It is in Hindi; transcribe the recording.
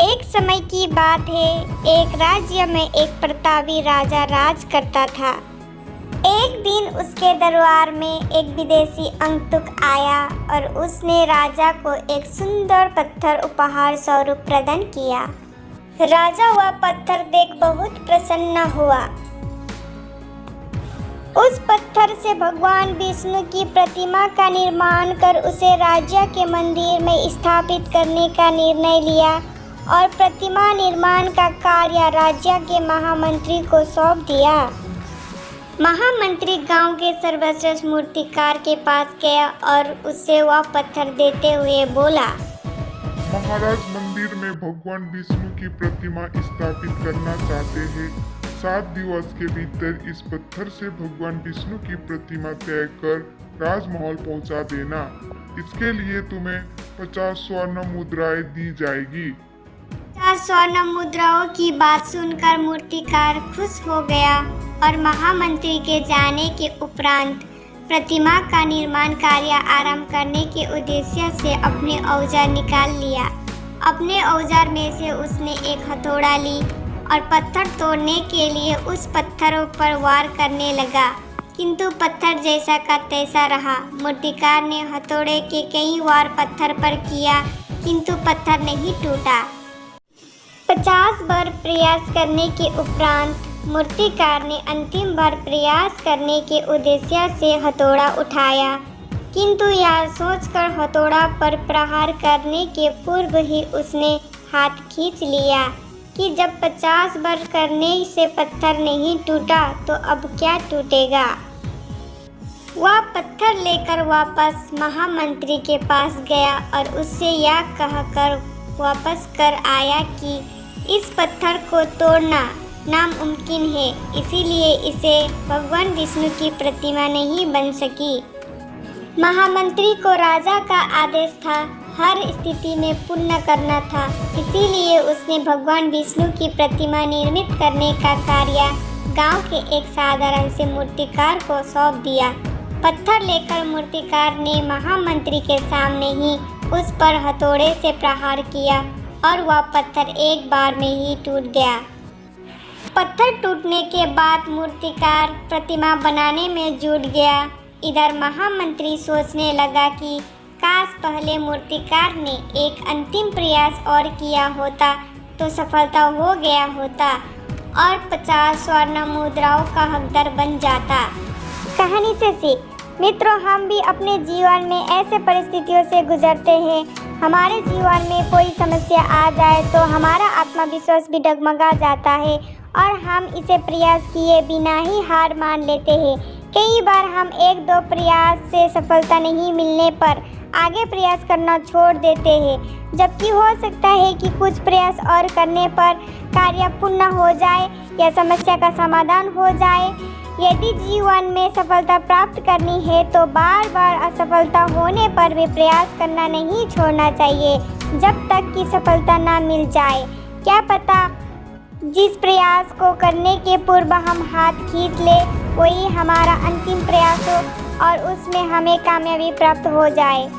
एक समय की बात है, एक राज्य में एक प्रतापी राजा राज करता था। एक दिन उसके दरबार में एक विदेशी अंगतुक आया और उसने राजा को एक सुंदर पत्थर उपहार स्वरूप प्रदान किया। राजा वह पत्थर देख बहुत प्रसन्न हुआ। उस पत्थर से भगवान विष्णु की प्रतिमा का निर्माण कर उसे राज्य के मंदिर में स्थापित करने का निर्णय लिया और प्रतिमा निर्माण का कार्य राज्य के महामंत्री को सौंप दिया। महामंत्री गांव के सर्वश्रेष्ठ मूर्तिकार के पास गया और उससे वह पत्थर देते हुए बोला, महाराज, मंदिर में भगवान विष्णु की प्रतिमा स्थापित करना चाहते हैं। 7 दिवस के भीतर इस पत्थर से भगवान विष्णु की प्रतिमा तैयार कर राजमहल पहुंचा देना। इसके लिए तुम्हें 50 स्वर्ण मुद्राएं दी जाएगी। 50 स्वर्ण मुद्राओं की बात सुनकर मूर्तिकार खुश हो गया और महामंत्री के जाने के उपरांत प्रतिमा का निर्माण कार्य आरंभ करने के उद्देश्य से अपने औजार निकाल लिया। अपने औजार में से उसने एक हथौड़ा ली और पत्थर तोड़ने के लिए उस पत्थरों पर वार करने लगा, किंतु पत्थर जैसा का तैसा रहा। मूर्तिकार ने हथौड़े के कई वार पत्थर पर किया, किंतु पत्थर नहीं टूटा। 50 बार प्रयास करने के उपरांत मूर्तिकार ने अंतिम बार प्रयास करने के उद्देश्य से हथौड़ा उठाया, किंतु यह सोचकर हथौड़ा पर प्रहार करने के पूर्व ही उसने हाथ खींच लिया कि जब 50 बार करने से पत्थर नहीं टूटा तो अब क्या टूटेगा। वह पत्थर लेकर वापस महामंत्री के पास गया और उससे यह कहकर वापस कर आया कि इस पत्थर को तोड़ना नामुमकिन है, इसीलिए इसे भगवान विष्णु की प्रतिमा नहीं बन सकी। महामंत्री को राजा का आदेश था, हर स्थिति में पुण्य करना था, इसीलिए उसने भगवान विष्णु की प्रतिमा निर्मित करने का कार्य गांव के एक साधारण से मूर्तिकार को सौंप दिया। पत्थर लेकर मूर्तिकार ने महामंत्री के सामने ही उस पर हथौड़े से प्रहार किया और वह पत्थर एक बार में ही टूट गया। पत्थर टूटने के बाद मूर्तिकार प्रतिमा बनाने में जुट गया। इधर महामंत्री सोचने लगा कि काश पहले मूर्तिकार ने एक अंतिम प्रयास और किया होता तो सफलता हो गया होता और 50 स्वर्ण मुद्राओं का हकदार बन जाता। कहानी से सीख। मित्रों, हम भी अपने जीवन में ऐसे परिस्थितियों से गुजरते हैं। हमारे जीवन में कोई समस्या आ जाए तो हमारा आत्मविश्वास भी डगमगा जाता है और हम इसे प्रयास किए बिना ही हार मान लेते हैं। कई बार हम 1-2 प्रयास से सफलता नहीं मिलने पर आगे प्रयास करना छोड़ देते हैं, जबकि हो सकता है कि कुछ प्रयास और करने पर कार्य पूर्ण हो जाए या समस्या का समाधान हो जाए। यदि जीवन में सफलता प्राप्त करनी है तो बार बार असफलता होने पर भी प्रयास करना नहीं छोड़ना चाहिए जब तक कि सफलता ना मिल जाए। क्या पता जिस प्रयास को करने के पूर्व हम हाथ खींच ले वही हमारा अंतिम प्रयास हो और उसमें हमें कामयाबी प्राप्त हो जाए।